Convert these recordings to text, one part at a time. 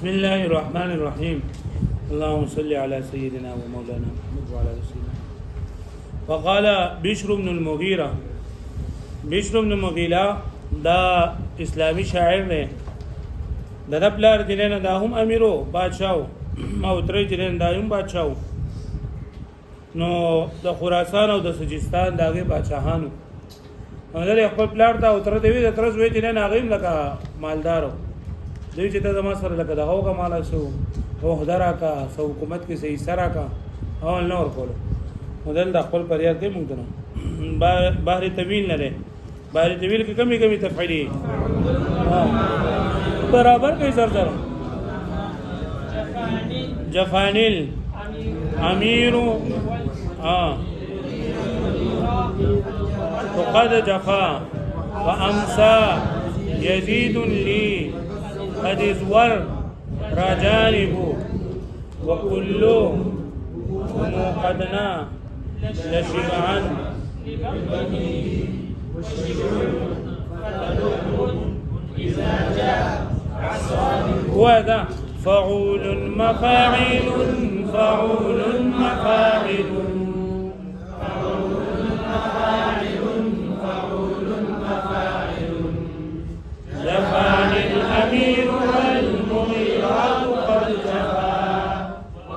بسم الله الرحمن الرحيم اللهم صل على سيدنا ومولانا محمد وعلى آل سيدنا. وقال بشر بن المغيرة، بشر بن المغيرة دا اسلامی شاعر نے دا پلار جنین دا هم امیرو بادشاہو او تری جنین دا هم بادشاہو نو د خراسان او د سجستان داغه بادشاہانو نو د خپل پلار دا تر دی د ترز وی جنین هغه لکه مالدارو دوی چې د ما سره لکه دغه مال شو او هدارا کا سو حکومت کې صحیح سره کا او نور کولو مدل د خپل پریاد کې مونږ نه بحر طویل نه ده بحر طویل کې کمی کمی تفعیلی برابر کوي زر زر جفانیل امیر وقد جفا وامسى يزيد لي قد ازور رجانب وكل قدنا لشبعا وذا فعول مفاعل فعول مفاعل جفاني الأمير والمغيرات قد جفا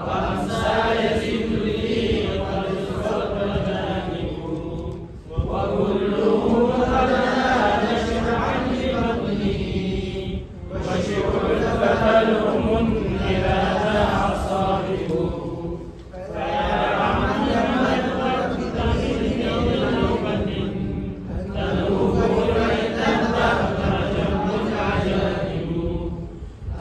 وأمسى يزيد لي قد ازور جانب وكله قد نال شبعا لبطنه وشبع الفتى لؤم إذا جاع صاحبه فيا عمي من تغتنم يوما تلوه ليلا تخرج من عجائب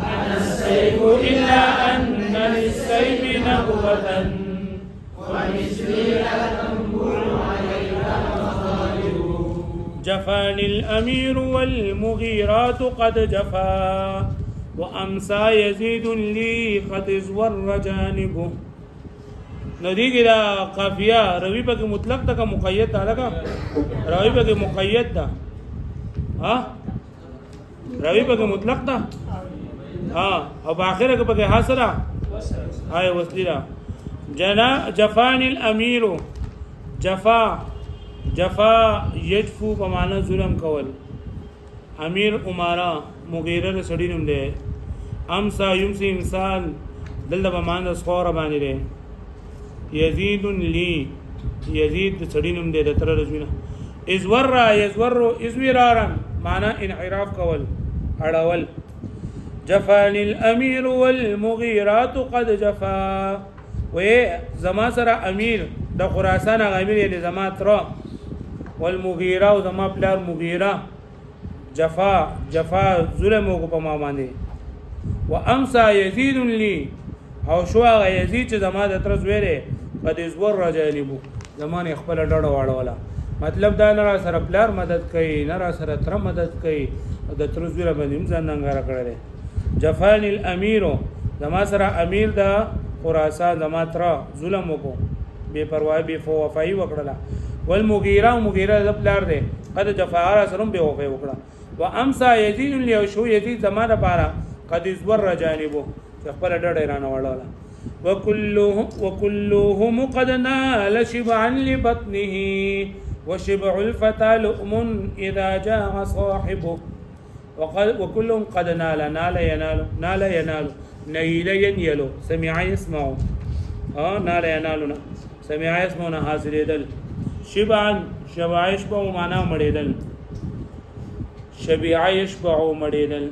أنا السيف إلا أن للسيف نبوة ومثلي لا تنبع عليها مصائب جفاني الأمير والمغيرات قد جفا وأمسى يزيد لي قد ازور جانبه ندی کی دا قافیہ روی پا کی مطلق دا کا مقید دا لگا روی پا کی مقید دا روی پا کی مطلق دا او باخر پا کی حاصرہ آئے وصلی دا جفاني الامیر جفا جفا یجفو په معنا ظلم کول امیر عمارا مغیره سړی نوم دی امسا یمسی انسان دلته په معنا سخوره باندې دی یزید لی یزید سړی نوم دی د تر رجونه ازور یزور ازورارا معنا انحراف کول اړول جفاني الامیر والمغیرات قد جفا و زما سره امیر د خراسان امیر یې زما تر والمغیره او زما پلار مغیره جفا ظلم کو په ما باندې وامسى يزيد لي او شو هغه یزید چې زما د تر زویره قد ازور رجانبو زمانه خپل ډډه واړوله مطلب دا نه را سره پلار مدد کوي نه را سره تر مدد کوي د تر زویره باندې ځان ننګار کړل جفاني الامیر زما سره امیر د خراسان زما تر ظلم وکړو بے پروايي بے وفایي وکړه والمغیره مغیره د پلار دی قد جفا سره بے وفایي وکړه وامسى يزيد له شو يزيد زمانه پارا قد ازور جانبه خپل ډډه رانه وړاله وكلهم قد نال شبعا لبطنه وشبع الفتى لؤم اذا جاء صاحبه وكلهم قد نال نال ينال نيل ينيل سمع يسمع نال ينالنا سمع يسمعنا حاصل دل شبعا شبع يشبع معنا مړېدل شبيع يشبع مړېدل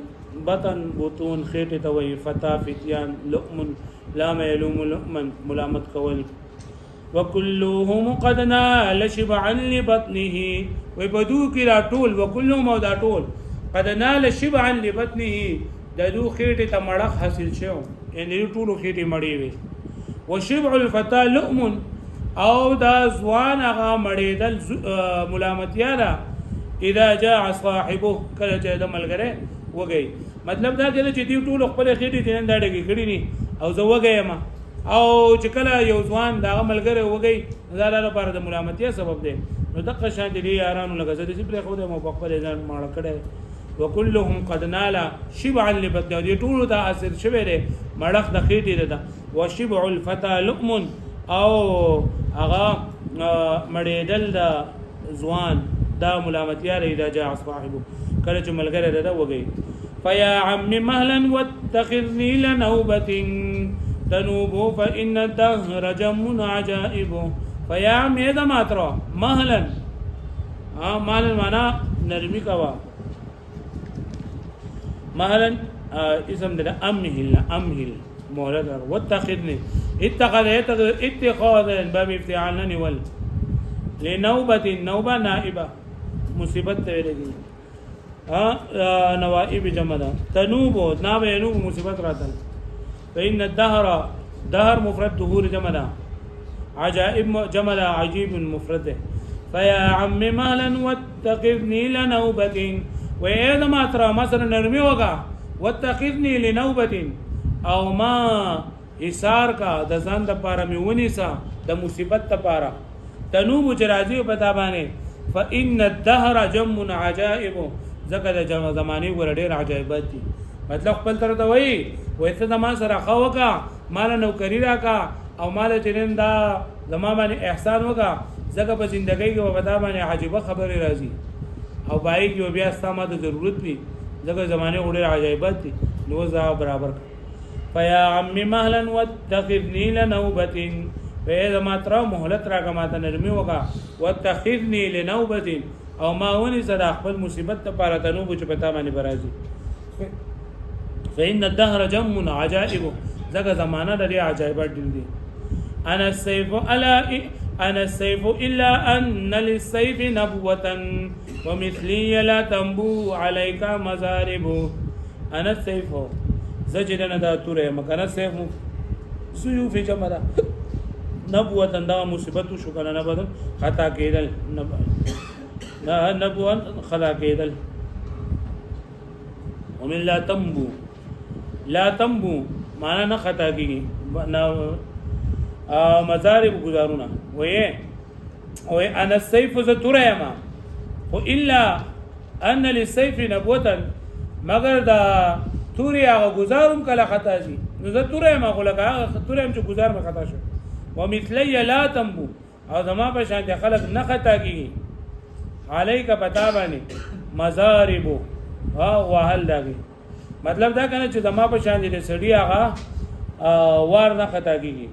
بطن بطون خېټه ته وي فتا فتيان لؤم لا يلوم لؤما ملامت کول وكلهم قد نال شبعا لبطنه وبدو کې را ټول وكلهم او دا ټول قد نال شبعا لبطنه ددو خېټه ته مړه حاصل شو یعنی ټول خېټه مړې وي وشبع الفتى لؤم او دا ځوان هغه مړېدل ملامتیا ده اذا جاء صاحبه کله چې د ملګری وګي مطلب دا کله چې دی ټول خپل خېټې دین دا ډګي کړی ني او زه وګیم او چې کله یو ځوان دا ملګری وګي زړه لپاره د ملامتیا سبب دی نو دغه شان دي یارانو لګا زه دې پر خو دې مو په خپل ځان ماړه کړه وكلهم قد نال شبعا لبطنه دي ټول ته اثر شوی دی مړخ د خېټې ده وشبع الفتى لؤم او هغه مړېدل د ځوان دا ملامتیا لري دا جاء صاحبه کله چې ملګری ده وګي فيا عم مهلا واتخذني لنوبة تنوب فإن الدهر جم عجائب فيا عم اذا ما ترى مهلا مهلا معنا نرمي كوا مهلا اسم ده امهل مولد واتخذني اتخذ اتخاذا باب افتعالني وال لنوبة النوبة نائبة مصيبت تيري نوائب جمدا تنوب ناب ينوب مصيبت راتل فإن الدهر دهر مفرد دهور جمدا عجائب جمدا عجيب مفرد فيا عم مهلا واتخذني لنوبة وإذا ما ترى مصر نرمي وقع واتخذني لنوبة او ما حصار کا د ځان د پاره می ونیسا د مصیبت ته پاره تنوب جرازی پتا باندې فإن الدهر جم عجائب زکه د جمع زمانی ور ډیر عجایبات دي مطلب خپل تر ته وای وایته د ما سره خوکا مال نوکری راکا او مال چرین دا زما باندې احسان وکا زکه په ژوندۍ کې وبدا باندې عجيبه خبره راځي او بای کې بیا ستاسو د ضرورت وي زکه زمانه ډیر عجایبات دي نو زا برابر فيا عم مهلا واتخذني لنوبة فإذا ما ترى مهلت راکا ما ته نرمي وکا واتخذني لنوبة او ما ونی صدا خپل مصیبت ته پاره تنوب چې پتا باندې برازي فإن الدهر جم عجائب زګه زمانہ د عجایبات دي انا السيف الا ان للسيف نبوة ومثلي لا تنبو عليك مزارب انا السيف زجرنا دا توره مکان السيف سيوف جمدا نبوة دا مصیبت شو کنه نه بدل خطا کېدل نبوة خلا کېدل ومن لا تنبو معنا نه خطا کېږي مزارب گزارونه وې انا السيف زتريما والا ان للسيف نبوة مگر دا توري هغه گزارم کله خطا شي نو زتريما غلګه تورم چې گزار ما خطا شو ومثلي لا تنبو او زما په شان دي خلق نه خطا کېږي عليك پتا باندې مزارب وهل دغه مطلب دا کنه چې زما په شان دي سړی هغه وار نه خطا کیږي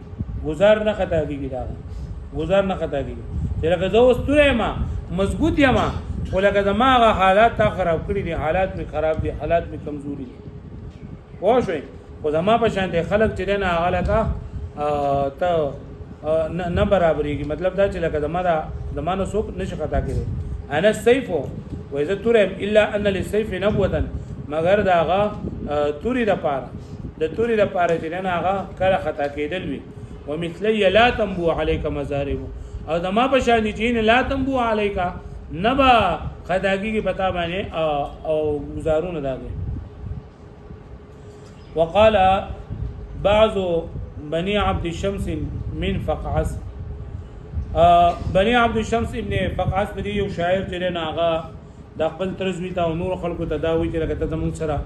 گزار نه خطا کیږي دا گزار نه خطا کیږي چې لکه زه واستوره ما مضبوط یم ولکه زما هغه حالات تا خراب کړی دي حالات می خراب دي حالات می کمزوري دي واښوي خو زما په شان دي خلق چې نه هغه لکه ته نه برابرېږي مطلب دا چې لکه زمانه څوک نشي خطا کړي انا السيف واذا ترم الا ان للسيف نبوة مگر داغه توري د پاره د توري د پاره چې نه هغه کله خطا کېدل وي ومثلي لا تنبو عليك مزارب او دما په شان دي لا تنبو عليك نبا خداګي پتا باندې او گزارونه داغه وقال بعض بني عبد الشمس من فقعس بني عبد الشمس ابن فقعس بدی یو شاعر چې نه هغه د خپل ترزوی ته او نور خلکو ته دا وی چې لکه ته زموږ سره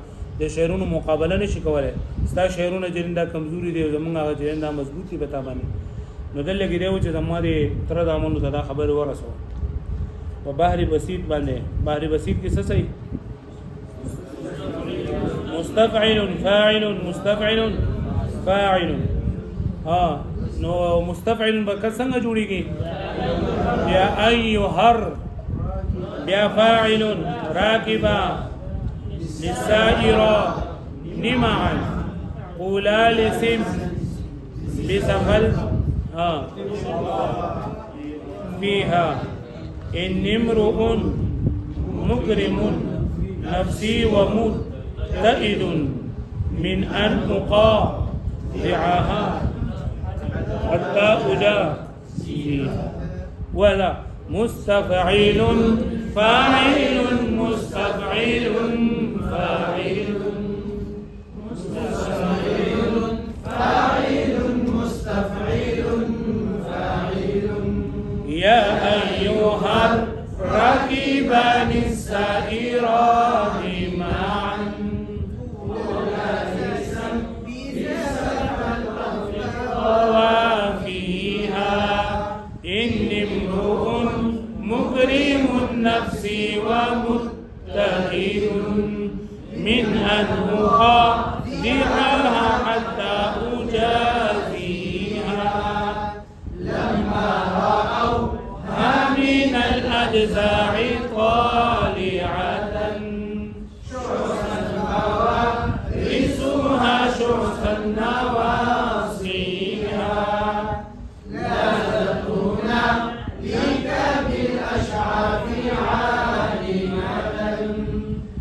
د شعرونو مقابله نشي کولای ستا شعرونه جرنده کمزوري دي زموږ هغه جرنده مضبوطي به تا باندې نو دلته کې دی چې زموږ تر دامنو ته دا خبر ورسو په بحر بسيط باندې بحر بسيط کې څه صحیح مستفعل فاعل فاعل نو مستفعل به څنګه جوړیږي بیا ايهر بیا فاعل راكبا للسائر نمعا قولا لسم بسفل فيها إن امرؤ مكرم نفسي ومتئد من أن أقاطعها حتى أجازيها ولا مستفعل فاعل مستفعل فاعل مستفعل فاعل مستفعل فاعل يا أيها الراكبان السائران نفسي ومتئد من أن أخادعها حتى أجازيها لما رأوها من الأجزاع طالعة شعثا فوارثها شعثا نواصيها لا تكون لك بالأشعاف عالمة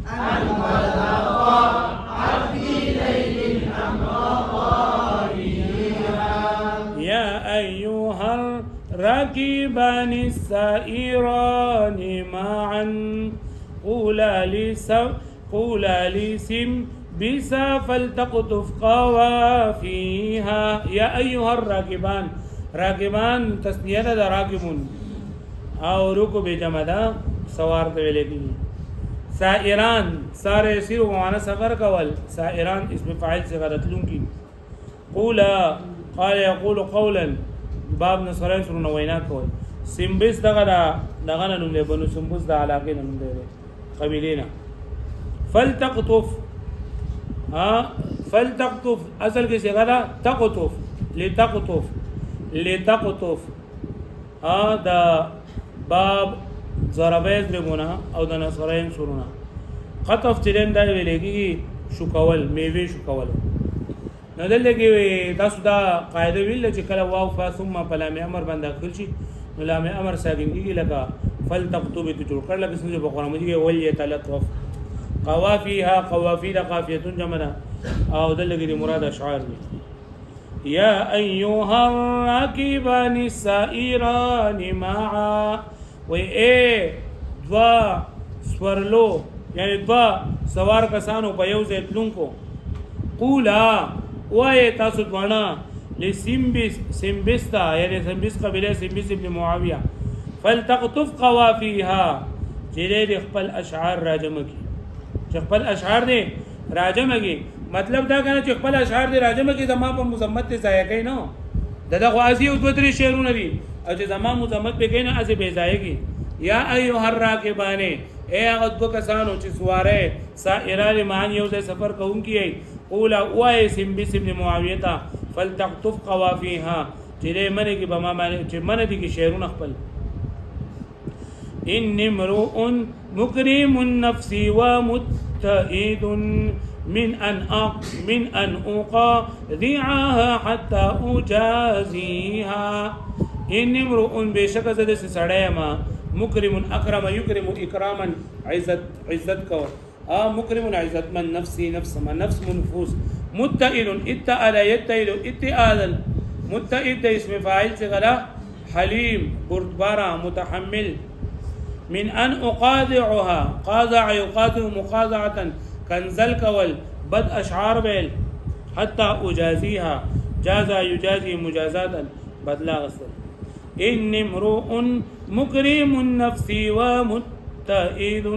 أن قد أطاعت بليل الأمر طارئها يا أيها الراكبان السائران معا قولا لسم بسا فلتقطف قوافيها يا أيها الراكبان راكبان تسنیه ده راکبون او رکب جمع ده سوار ته ویل کیږي سائران سار يسير ومعنى سفر کول سائران اسم فاعل سے غلطلون کی قولا قال يقول قولا باب نصرين سرونه وینا کول سمبس دغه نوم له بنو سمبس د علاقه نوم دی قبیلینا فلتقطف فلتقطف اصل کې څنګه ده تقطف لتقطف دا باب ضربیز لګونه او د نصرین سرونه قطف تلین دا ویلېږي شو کول میوه شو کول نو دلته کې تاسو دا قاعده ویل چې کله واو فا ثم فلام امر باندې داخل شي نو لام امر ساګنګي لکه فلتقطب ته جوړ کړل لکه څنګه په قرآن مجید کې ول يتلطف قوافيها قوافي د قافيه جمع او دلته کې مراد اشعار دي يا أيها الراكبان السائران معا دوا سورلو یعنی دوا سوار کسانو په یو ځای تلونکو قولا وای تاسو دوانا لسمبستا یعنی سمبس قبیله سمبس ابن معاویه فلتقطف قوافيها چې دې خپل اشعار راجم کی چې خپل اشعار دې راجم کی مطلب دا کنه چې خپل اشعار دې راجم کی زما په مذمت ته ځای کوي نو دغه غازی او دوه درې شعرونه دي او چې زما مذمت به کینې از به ځای کی یا ایها الراکبان اے هغه دو کسانو چې سواره سائران مان یو ځای سفر کوونکی قولا وای سمبس ابن معاویه تا فلتقطف قوافيها چې دې منه کې بما باندې چې منه دي کې شعرونه خپل ان امرؤ مكرم النفس ومتئد من ان اقاذعها حتى اجازيها ان امرؤ بشک زد سړی ما مکرم اکرم یکرم اکراما عزت کو مکرم عزت من نفسي نفس ما نفس منفوس متئد اتئل يتئل اتئالا متئد اسم فاعل سے غلا حلیم بردبارا متحمل من ان اقاذعها قاذع يقاذع مقاذعه کنزل کول بد اشعار بیل حتى اجازيها جازا يجازي مجازاتا بدلا غسل ان امرؤ مكرم النفس ومتئد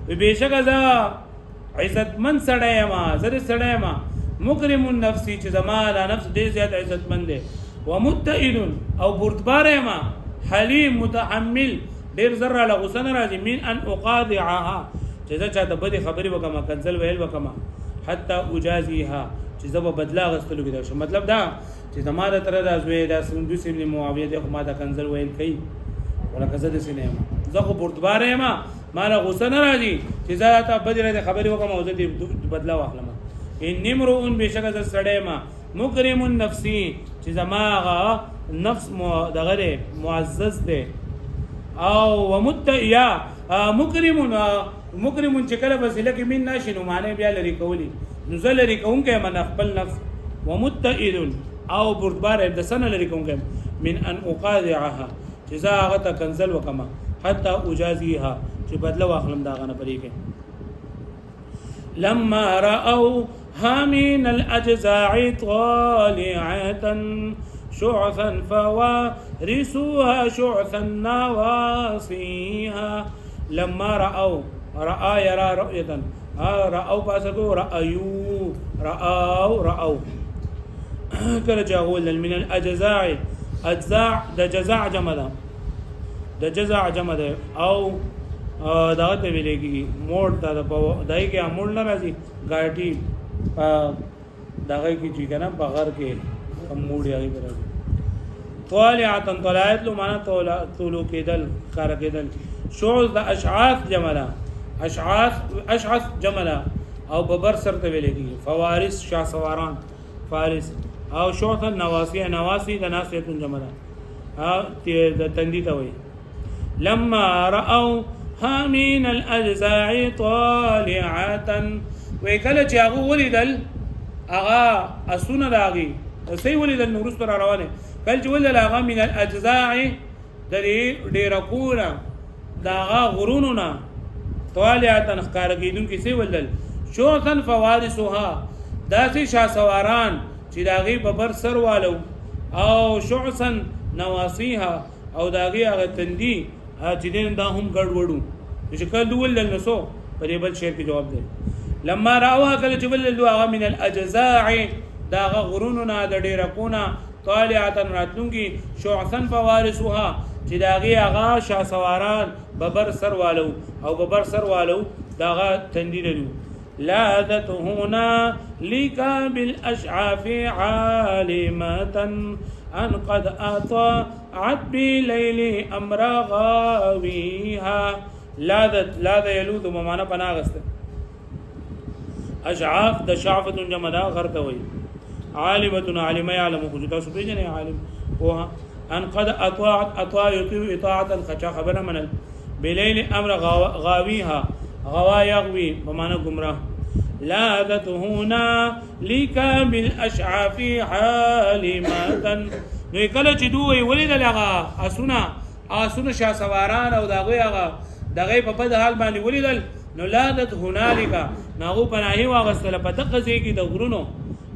بشک ذا عزت من سړیما زر سړیما مکرم النفس چې زما د نفس ډیر زیات عزت مند دی ومتئد او بردبار ما حلیم متحمل ډیر ذره له غسن راځي من ان اقاذعها چې زه چاته بده خبري وکما کنزل ویل وکما حتى اجازيها چې زه په بدلا غستلو کې دا مطلب دا چې زما د تر د ازوی د سندوس ابن معاویه د ما د کنزل ویل کوي ولکه زه د سینما زه خو بردبار ما مال غسن راځي چې زه ته بده خبري وکما او زه بدلا واخلم ان امرؤ بشک ز سړیما مکرم النفس چې زماغه نفس دغه معزز ده او ومتیا مکرم چې کله وسیله کې من ناشنو معنی بیا لري کولی نو زل لري کوونکې من خپل نفس ومتئد او بردبار د سن لري کوونکې من ان اقاذعها چې زه هغه ته کنزل وکما حتی اجازيها چې بدله واخلم دا غنه پرې کې لما رأوها من الأجزاع طالعة شعثا فوارثوها شعثا نواصيها لما رأى يرى رؤية رأوا باسكو رأوا كلا جاغول من الأجزاع أجزاع ده جزاع جمع ده او دا ته ویل کېږي موړ ته دای کې امول نه راځي ګاډي دغه کې چې کنه بغیر کې موړ یې راځي طالعه طلعت له معنا طولو کېدل کار کېدل شعث د اشعاث جمله اشعث جمله او ببر سر ته ویل کېږي فوارس شاه سواران فارس او شعث نواسی د ناسیتون جمله د تندی ته وي لما راوا من الاجزاء طالعه وکله چې هغه ولیدل هغه اسونه راغی سې ولیدل نور سره روانه کله چې ولیدل هغه من الاجزاء د ډیر کوره داغه غرونونه طالعه خکار کیدون کې سې ولیدل شوثن فوارسها داسې شاسواران چې داغي ببر سر والو او شعثن نواصيها او داغي هغه تندي چې دین دا هم ګډ وړو چې کله ول نسو په دې بل شعر کې جواب دی لما راوها کله چې ول هغه من الاجزاء داغه غرونونه د ډیرکونه طالعه راتلونګي شعثن فوارسها چې داغي هغه شاسواران ببر سر والو او ببر سر والو داغه تندي لرو لاذت هنا لك بالاشعاف عالمه ان قد اطاعت بليل امر غاويها لاذ يلوذ بمعنى پناغسته اشعاف د شعفه جمع غرته وي عالمه عالمه يعلم وجود سبحانه عالم وها ان قد اطاع يطيع اطاعه خچا خبر من بليل امر غاويها غوا يغوي بمعنى گمراه لاذت هنا لك بالاشعاف عالمه نو کله چې دوی ولید لغه اسونه شا سواران او دغه په بد حال باندې ولیدل نو لادت هنالک ناغو پناهي واغستله په دغه ځای کې د غرونو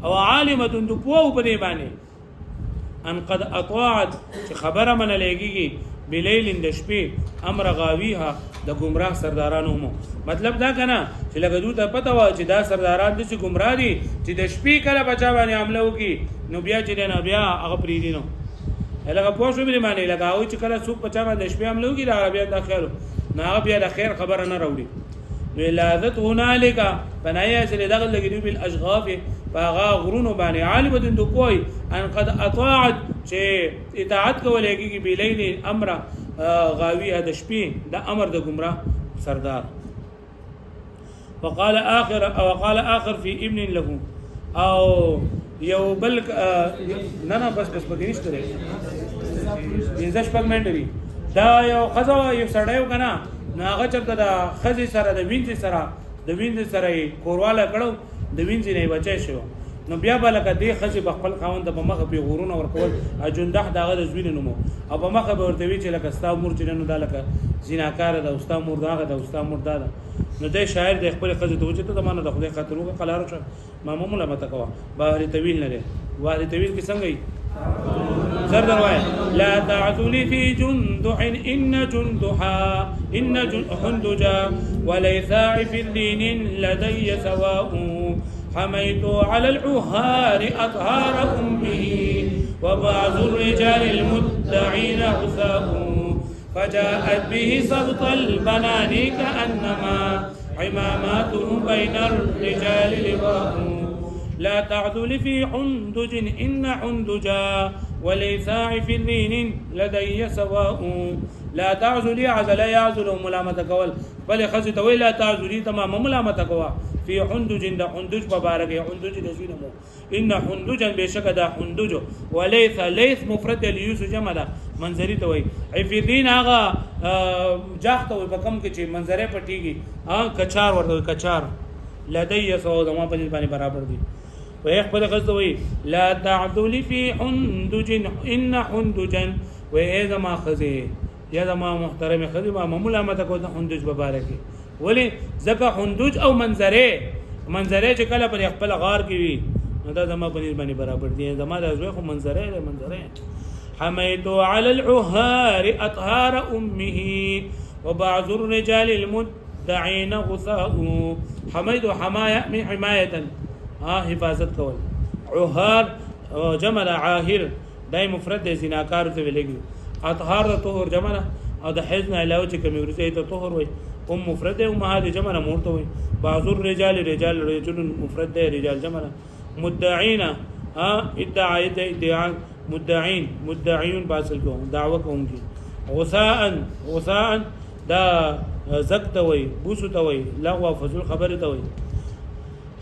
او عالمه د پوو په دی باندې ان قد اطاعت چې خبره من لګيږي بلیل د شپې امر غاویها د گمراه سردارانو مو مطلب دا کنه چې لکه دوی ته پته و چې دا سرداران د گمراه دي چې د شپې کله بچا باندې حمله وکي نو بیا چې نه بیا هغه پریدي نو هغه پوه شو به معنی لګاوي چې کله څوک بچا باندې شپې حمله وکي دا بیا د خیر نه بیا د خیر خبره نه راوړي ولادت هنالک بنایا چې دغه لګیدو بل اشغاف فغا غرونو باندې عالمه د کوی ان قد اطاعت چې اطاعت کولېږي بلیل امر غاویه د شپې د امر د گمراه سردار وقال اخر في ابن له او یو بل نه بس پکې نشته دی انځش پګمنټري دا یو خزو یو سړیو کنه ناغه چرته د خزي سره د وینځ سره کورواله کړو د وینځ نه بچای شو نو بیا بلکه دی خزي بخپل خاوند د مخه په غورونه ورکول اجنده دغه د زوینه نومو او په مخه به ورته وی چې لکه ستا مور چې نو د لکه زیناکار د اوستا مور داغه د اوستا مور داده نو د شاعر د خپل خزي ته وجه ته د مانه د خدای خاطر وکړه قلارو شه مامو ملامت کوا بهر طویل نه دی وادي طویل کې څنګه زر دروای لا تعذلي في جندح ان حندجا وليس في الدين لدي سواء حميت على العهار أطهار أمه وبعض الرجال المدعين عثاء فجاءت به سبط البنان كأنما عماماته بين الرجال لواء لا تعذل في حندج إن حندجا وليساع في الدين لدي سواء لا تعذلي عزل يعزل ملامة قول بل خزت ولا تعذلي تمام ملامة قوا في حندج دا حندج مبارك حندج دزينمو ان حندجا بشك دا حندج ليث مفرد اليوس جمع منظري توي في الدين هغه جاخته وي بکم کې چې منظره پټيږي کچار ورته کچار لدي سواء ما په دې باندې برابر دي ويخبر غزوي لا تعذل في حندج ان حندجا وهذا ما خزي یا ما محترم خزي ما ملامت کو حندج مبارک ولی زکه حندج او منظره چې کله پر خپل غار کې وي نو دا زما په باندې برابر دي زما د زوی خو منظره حميت على العهار اطهار امه وبعض الرجال المدعين غثاء حميت حمايه حفاظت کول عهار جمع عاهر دای مفرد د زناکار ته ویلګي اطهار د طهور جمع او د حزن علاوه چې کوم ورته ته طهور وي مفرد ده امهات جمع مور ته وي بعض الرجال رجال رجل مفرد ده رجال جمع مدعين ادعاء مدعين باصل کوم دعوه کوم کی غثاء دا زکت وي بوسو ته وي لغو فضل خبر ته وي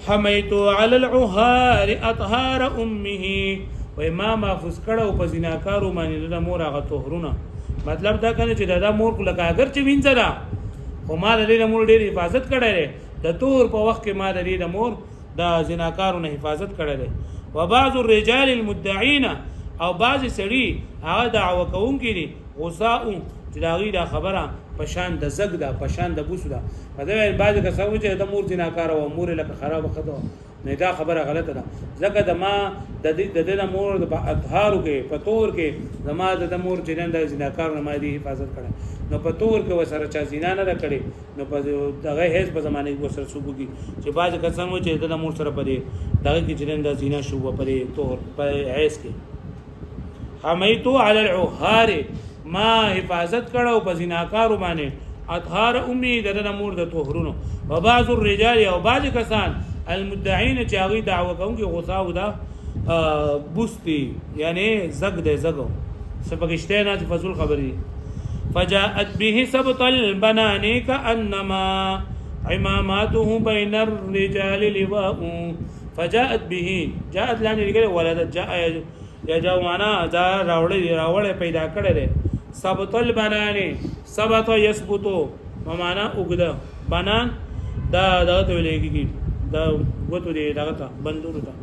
حميت على العهار اطهار امه و امام فسکړو په زناکارو باندې د مور هغه طهرونه مطلب دا کنه چې دا مور کو لکه اگر چې وینځه خو ما د دې مور ډېر حفاظت کړی د طهر په وخت کې ما د دې مور د زناکارو نه حفاظت کړی و بعض الرجال المدعين او بعض سړي هغه دعوه کوونکي دي غصاء چې دا غي دا خبره پشان د زګ دا پشان د بوسو دا په دې بعض کسانو چې د مور جناکار او مور لکه خراب خدو نه دا خبره غلطه ده زګه د ما د دې مور د اطهارو کې پتور کې زما د مور جنان د جناکار نه ما دي حفاظت کړه نو پتور کې وسره چا زینا نه کړي نو په دغه هیڅ په زمانه کې وسره سوبږي چې بعض کسانو چې د مور سره پدې دغه کې جنان د زینا شو پدې تور په هیڅ کې حمیتو علی العهار ما حفاظت کړو په زناکارو باندې اطهار امي د مور د طهرونو و بعض الرجال او بعض کسان المدعين چې هغه دعوه کوي غصاو دا بوستي یعنی زګ دې زګو سپکشته نه فضل خبري فجاءت به سبط البنان كانما عماماته بين الرجال لواء فجاءت به جاءت لانی لري ولادت جاء یا جاء معنا دا راوړې پیدا کړل ثبت البنان ثبت يثبت معنا وګدا بنان دا ته ویلېږي دا غوتو دی دا ته بندور ته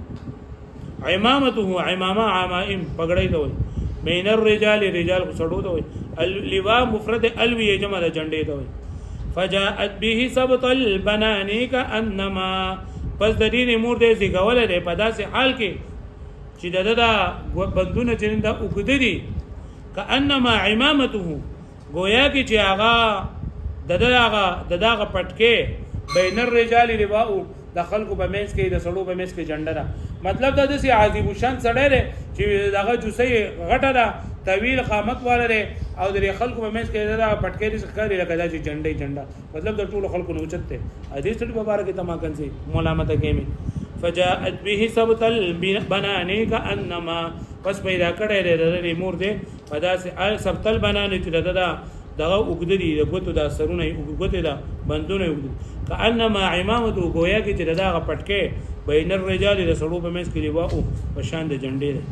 عمامته عمامه عمائم پګړې ته وي بین الرجال رجال سړو ته وي اللواء مفرد الوی جمع د جنډې ته وي فجاءت به ثبت البنان كانما پس د دې مور دې زیګول دی په داسې حال کې چې دا بندونه چې دا وګدري كانما عمامته گویا کی چې هغه دغه پټکه بین الرجال لواء د خلکو په منځ کې د سړو په منځ کې جنډه ده مطلب دا د عظیم شان سړی دی چې دغه جوسه غټه ده طویل قامت والا دی او د خلکو په منځ کې دا پټکه دي ښکاري لکه دا چې جنډه مطلب د ټولو خلکو نه اوچت دی حدیث ټول مبارک ته ما کنسي ملامت کېمه فجاءت به سبت البنان كانما پس پیدا کړی د مور دی پداسه سبت البنان چې دغه وګدري د غوتو د سرونه وګدري د بندونه وګدري كانما عمامته گویا کې چې دغه پټکه بین الرجال د سړو په منځ کې دی واو په شان د جنډې ده